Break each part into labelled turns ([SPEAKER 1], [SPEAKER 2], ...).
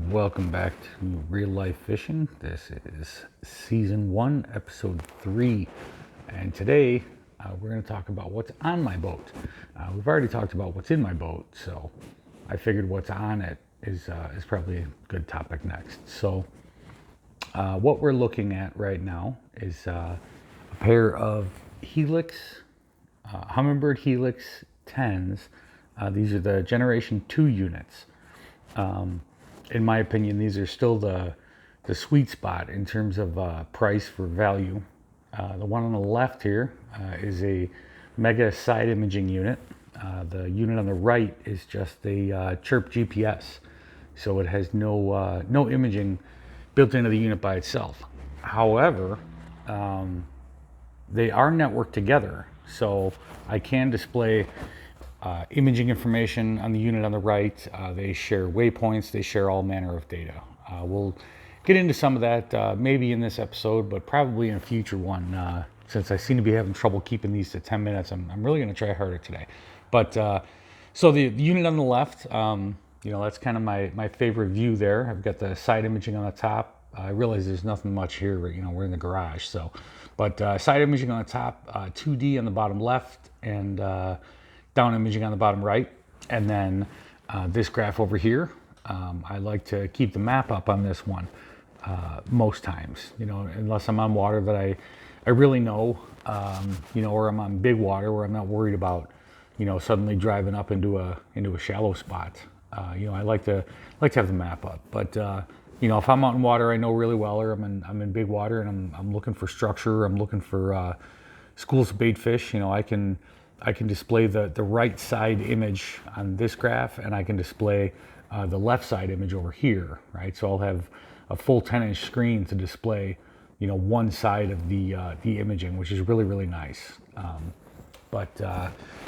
[SPEAKER 1] Welcome back to Real Life Fishing. This is Season 1, Episode 3. And today we're going to talk about what's on my boat. We've already talked about what's in my boat, so I figured what's on it is probably a good topic next. So what we're looking at right now is a pair of Helix, Humminbird Helix 10s. These are the Generation 2 units. In my opinion, these are still the sweet spot in terms of price for value. The one on the left here is a Mega side imaging unit. The unit on the right is just a Chirp GPS, so it has no imaging built into the unit by itself. However, they are networked together, so I can display imaging information on the unit on the right. They share waypoints, they share all manner of data. We'll get into some of that maybe in this episode, but probably in a future one. Since I seem to be having trouble keeping these to 10 minutes, I'm really going to try harder today. But so the unit on the left, that's kind of my favorite view there. I've got the side imaging on the top. I realize there's nothing much here, we're in the garage. So, but side imaging on the top, 2D on the bottom left, and down imaging on the bottom right. And then this graph over here, I like to keep the map up on this one most times, unless I'm on water that I really know, or I'm on big water where I'm not worried about, suddenly driving up into a shallow spot. I like to have the map up. But if I'm out in water I know really well, or I'm in big water and I'm looking for structure, I'm looking for schools of bait fish, I can display the right side image on this graph, and I can display the left side image over here, right? So I'll have a full 10-inch screen to display, one side of the imaging, which is really, really nice.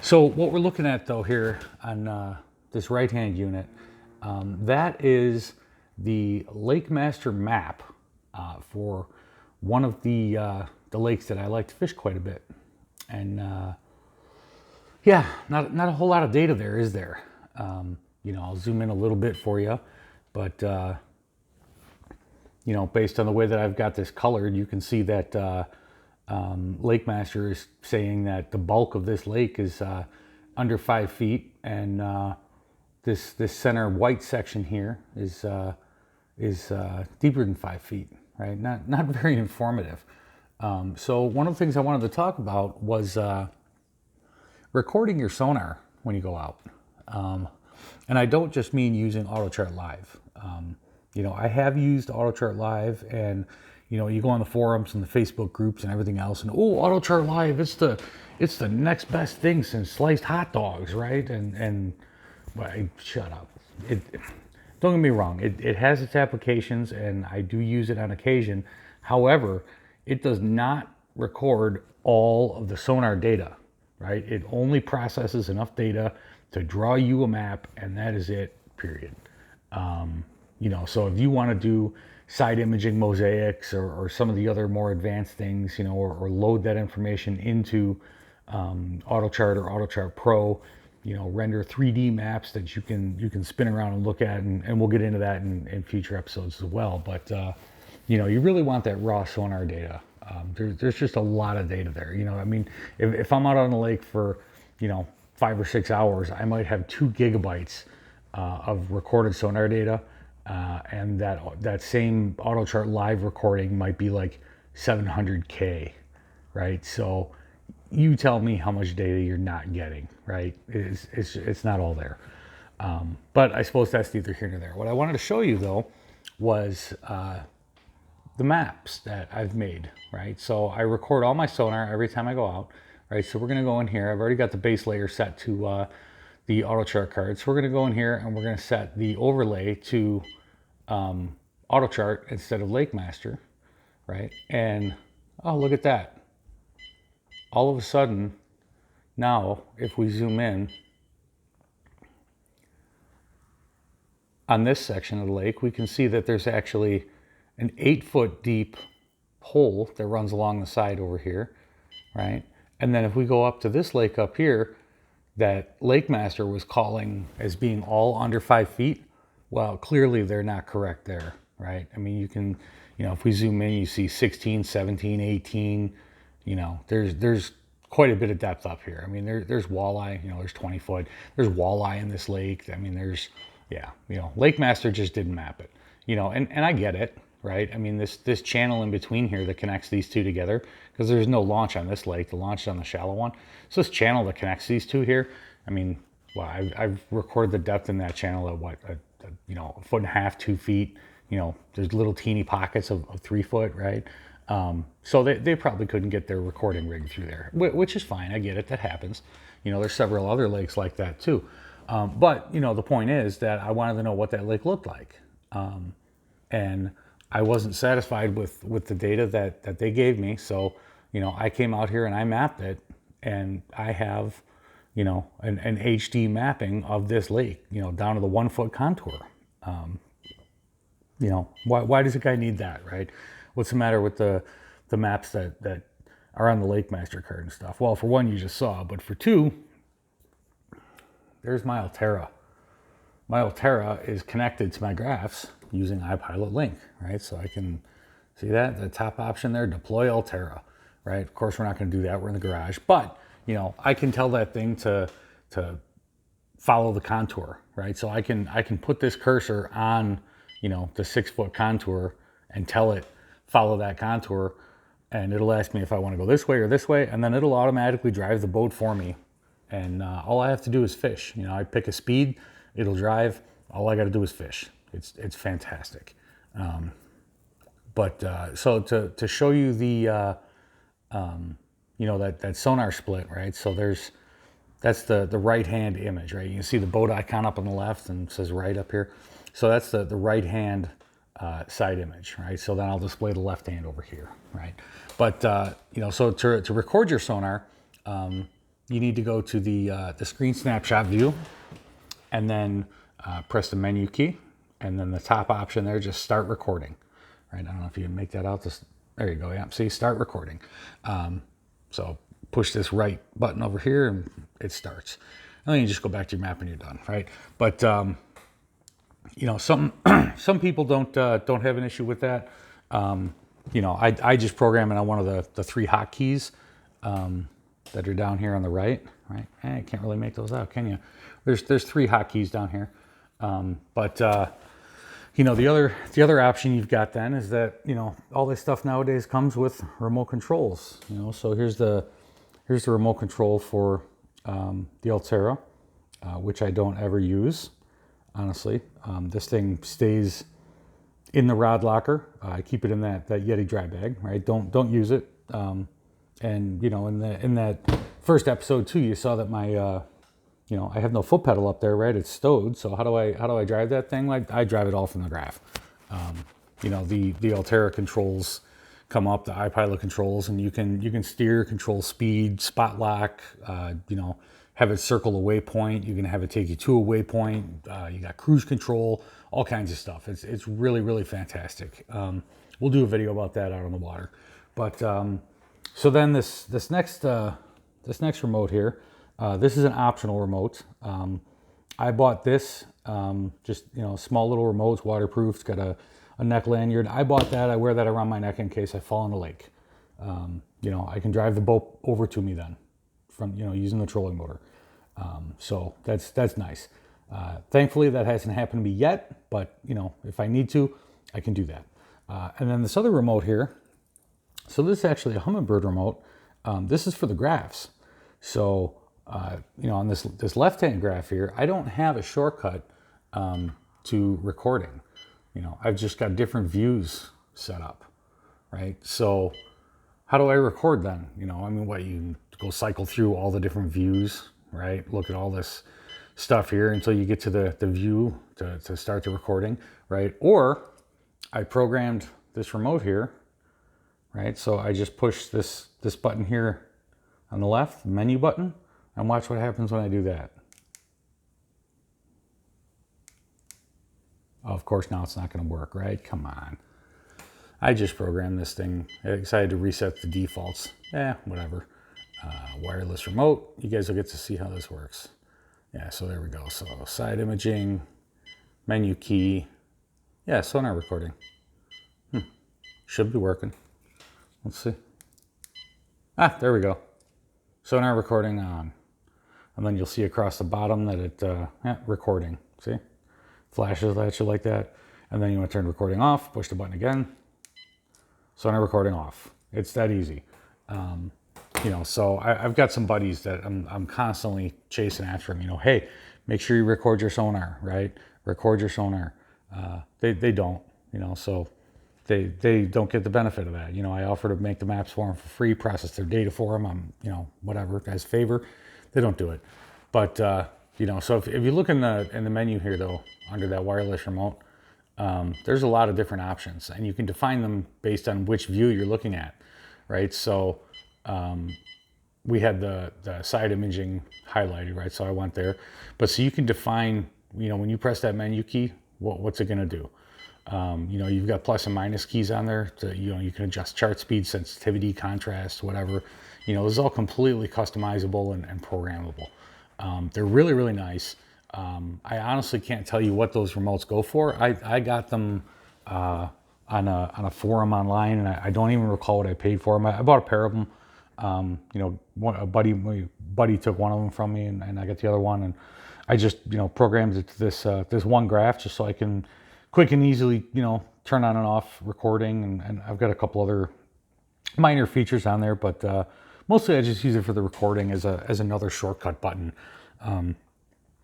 [SPEAKER 1] So what we're looking at though here on this right-hand unit, that is the Lake Master map for one of the lakes that I like to fish quite a bit. And yeah, not a whole lot of data there, is there? I'll zoom in a little bit for you, but based on the way that I've got this colored, you can see that Lake Master is saying that the bulk of this lake is under 5 feet, and this center white section here is deeper than 5 feet, right? Not very informative. So one of the things I wanted to talk about was recording your sonar when you go out. And I don't just mean using AutoChart Live. I have used AutoChart Live, and you go on the forums and the Facebook groups and everything else, and AutoChart Live, it's the next best thing since sliced hot dogs, right? And shut up. Don't get me wrong, it has its applications, and I do use it on occasion. However, it does not record all of the sonar data, right? It only processes enough data to draw you a map, and that is it, period. So if you want to do side imaging mosaics or some of the other more advanced things, or load that information into AutoChart or AutoChart Pro, render 3D maps that you can spin around and look at, and we'll get into that in future episodes as well. But you really want that raw sonar data. There's just a lot of data there. If I'm out on the lake for 5 or 6 hours, I might have 2 gigabytes of recorded sonar data, and that same AutoChart Live recording might be like 700K, right? So you tell me how much data you're not getting, right? It's not all there. But I suppose that's neither here nor there. What I wanted to show you though was the maps that I've made, right? So I record all my sonar every time I go out, right? So we're gonna go in here. I've already got the base layer set to the AutoChart card. So we're gonna go in here and we're gonna set the overlay to AutoChart instead of Lake Master, right? And oh, look at that. All of a sudden, now if we zoom in on this section of the lake, we can see that there's actually an 8-foot deep hole that runs along the side over here, right? And then if we go up to this lake up here that Lake Master was calling as being all under 5 feet, Well, clearly they're not correct there, right? I mean, you can, if we zoom in, you see 16, 17, 18, there's quite a bit of depth up here. I mean, there's walleye, there's 20 foot, there's walleye in this lake. I mean, yeah, Lake Master just didn't map it, and I get it, right? I mean, this channel in between here that connects these two together, because there's no launch on this lake, the launch is on the shallow one. So this channel that connects these two here, I mean, well, I've recorded the depth in that channel at what, a 1.5 feet, 2 feet. There's little teeny pockets of 3 foot, right? So they probably couldn't get their recording rig through there, which is fine. I get it. That happens. There's several other lakes like that too. But the point is that I wanted to know what that lake looked like. And I wasn't satisfied with the data that they gave me. So, I came out here and I mapped it, and I have, an HD mapping of this lake, down to the 1 foot contour. Why does a guy need that, right? What's the matter with the maps that are on the Lake Master card and stuff? Well, for one, you just saw, but for two, there's my Altera. My Altera is connected to my graphs using iPilot Link, right? So I can see that, the top option there, deploy Altera, right? Of course, we're not going to do that. We're in the garage, but I can tell that thing to follow the contour, right? So I can put this cursor on, the 6 foot contour and tell it follow that contour, and it'll ask me if I want to go this way or this way, and then it'll automatically drive the boat for me. And all I have to do is fish. I pick a speed, it'll drive. All I got to do is fish. It's fantastic. So to show you the that sonar split, right? So that's the right hand image, right? You can see the boat icon up on the left and it says right up here. So that's the right hand side image, right? So then I'll display the left hand over here, right? But so to record your sonar, you need to go to the screen snapshot view, and then press the menu key, and then the top option there, just start recording, right? I don't know if you can make that out. There you go. Yeah, see, start recording. So push this right button over here and it starts. And then you just go back to your map and you're done, right? But some people don't have an issue with that. I just program it on one of the 3 hotkeys that are down here on the right. I can't really make those out, can you? There's 3 hotkeys down here. The other option you've got then is that all this stuff nowadays comes with remote controls. So here's the remote control for the Altera, which I don't ever use, honestly. This thing stays in the rod locker. I keep it in that Yeti dry bag, right? Don't use it. And in that first episode too, you saw that my I have no foot pedal up there, right? It's stowed. So how do I drive that thing? Like, I drive it all from the graph. The Altera controls come up, the iPilot controls, and you can steer, control speed, spot lock, have it circle a waypoint. You can have it take you to a waypoint. You got cruise control, all kinds of stuff. It's really, really fantastic. We'll do a video about that out on the water. But so then this next remote here, this is an optional remote. I bought this, just, small little remotes, waterproof. It's got a neck lanyard. I bought that. I wear that around my neck in case I fall in the lake. I can drive the boat over to me then from, using the trolling motor. So that's nice. Thankfully that hasn't happened to me yet, but if I need to, I can do that. And then this other remote here. So this is actually a Humminbird remote. This is for the graphs. So, on this left-hand graph here, I don't have a shortcut to recording. I've just got different views set up, right? So how do I record then? You go cycle through all the different views, right? Look at all this stuff here until you get to the view to start the recording, right? Or I programmed this remote here, right? So I just push this button here on the left, menu button, and watch what happens when I do that. Of course, now it's not going to work, right? Come on. I just programmed this thing. I decided to reset the defaults. Whatever. Wireless remote. You guys will get to see how this works. Yeah, so there we go. So side imaging, menu key. Yeah, sonar recording. Should be working. Let's see. Ah, there we go. Sonar recording on. And then you'll see across the bottom that it, recording. See? Flashes at you like that. And then you want to turn recording off, push the button again. Sonar recording off. It's that easy. You know, so I've got some buddies that I'm constantly chasing after them. You know, hey, make sure you record your sonar, right? Record your sonar. They don't, you know, so they don't get the benefit of that. You know, I offer to make the maps for them for free, process their data for them. I'm, you know, whatever, as a favor. They don't do it. But, you know, so if you look in the menu here, though, under that wireless remote, there's a lot of different options, and you can define them based on which view you're looking at, right? So we had the side imaging highlighted, right? So I went there. But so you can define, you know, when you press that menu key, what's it going to do? You know, you've got plus and minus keys on there. You know, you can adjust chart speed, sensitivity, contrast, whatever. You know, this is all completely customizable and programmable. They're really, really nice. I honestly can't tell you what those remotes go for. I got them on a forum online, and I don't even recall what I paid for them. I bought a pair of them. You know, my buddy took one of them from me, and I got the other one, and I just, you know, programmed it to this one graph just so I can quick and easily, you know, turn on and off recording, and I've got a couple other minor features on there, but mostly I just use it for the recording as another shortcut button.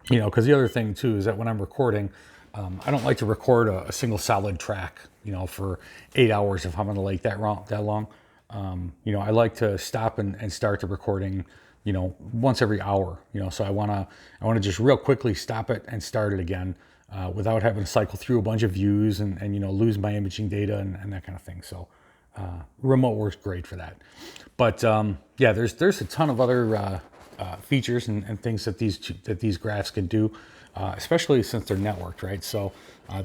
[SPEAKER 1] You know, because the other thing too is that when I'm recording, I don't like to record a single solid track, you know, for 8 hours if I'm on the lake that long. You know, I like to stop and start the recording, you know, once every hour, you know, so I want to just real quickly stop it and start it again without having to cycle through a bunch of views and you know, lose my imaging data and that kind of thing. So remote works great for that. But yeah, there's a ton of other features and things that these graphs can do, especially since they're networked, right? So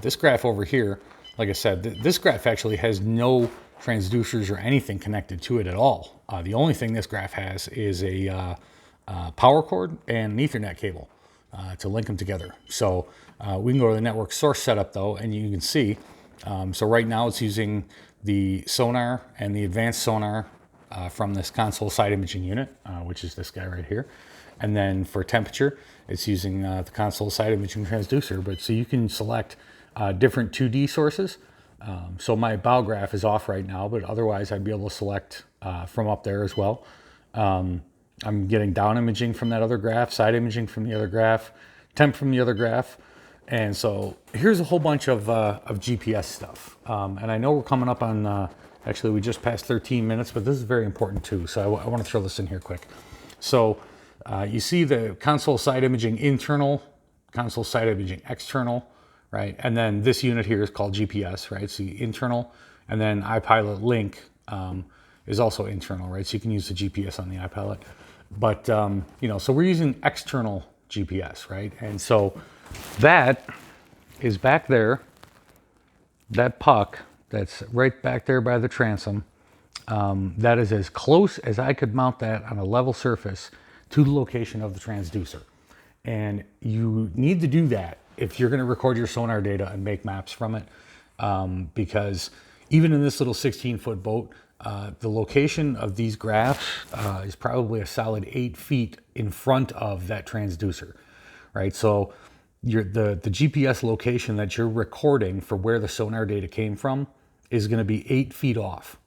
[SPEAKER 1] this graph over here, like I said, this graph actually has no transducers or anything connected to it at all. The only thing this graph has is a power cord and an Ethernet cable to link them together. So we can go to the network source setup though, and you can see, so right now it's using the sonar and the advanced sonar from this console side imaging unit, which is this guy right here. And then for temperature, it's using the console side imaging transducer. But so you can select different 2D sources. So my bow graph is off right now, but otherwise I'd be able to select from up there as well. I'm getting down imaging from that other graph, side imaging from the other graph, temp from the other graph. And so here's a whole bunch of GPS stuff. And I know we're coming up on, actually we just passed 13 minutes, but this is very important too. So I want to throw this in here quick. So you see the console side imaging internal, console side imaging external, right? And then this unit here is called GPS, right? So internal, and then iPilot link is also internal, right? So you can use the GPS on the iPilot. But, you know, so we're using external GPS, right? And so that is back there, that puck that's right back there by the transom. That is as close as I could mount that on a level surface to the location of the transducer. And you need to do that if you're going to record your sonar data and make maps from it, because even in this little 16-foot boat, the location of these graphs is probably a solid 8 feet in front of that transducer, right? So the GPS location that you're recording for where the sonar data came from is going to be 8 feet off,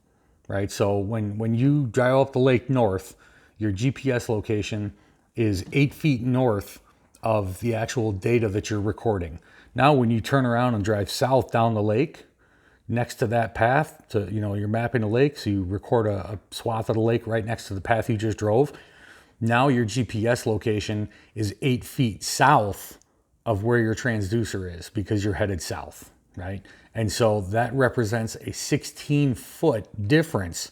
[SPEAKER 1] right? So when you drive up the lake north, your GPS location is 8 feet north of the actual data that you're recording. Now, when you turn around and drive south down the lake, next to that path, to, you know, you're mapping a lake, so you record a swath of the lake right next to the path you just drove. Now your GPS location is 8 feet south of where your transducer is because you're headed south, right? And so that represents a 16-foot difference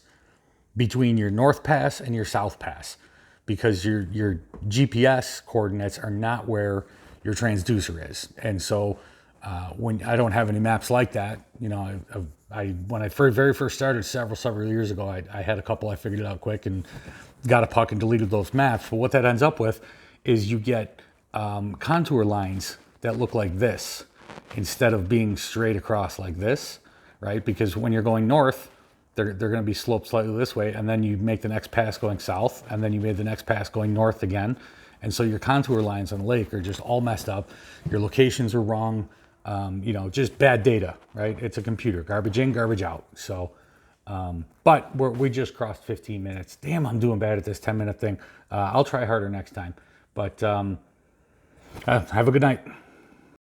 [SPEAKER 1] between your north pass and your south pass, because your GPS coordinates are not where your transducer is. And so when I don't have any maps like that, you know, when I very first started several years ago, I had a couple, I figured it out quick and got a puck and deleted those maps. But what that ends up with is you get contour lines that look like this. instead of being straight across like this, right? Because when you're going north, they're going to be sloped slightly this way, and then you make the next pass going south, and then you made the next pass going north again. And so your contour lines on the lake are just all messed up. Your locations are wrong, you know, just bad data, right? It's a computer, garbage in, garbage out. So, but we just crossed 15 minutes. Damn, I'm doing bad at this 10-minute thing. I'll try harder next time. But have a good night.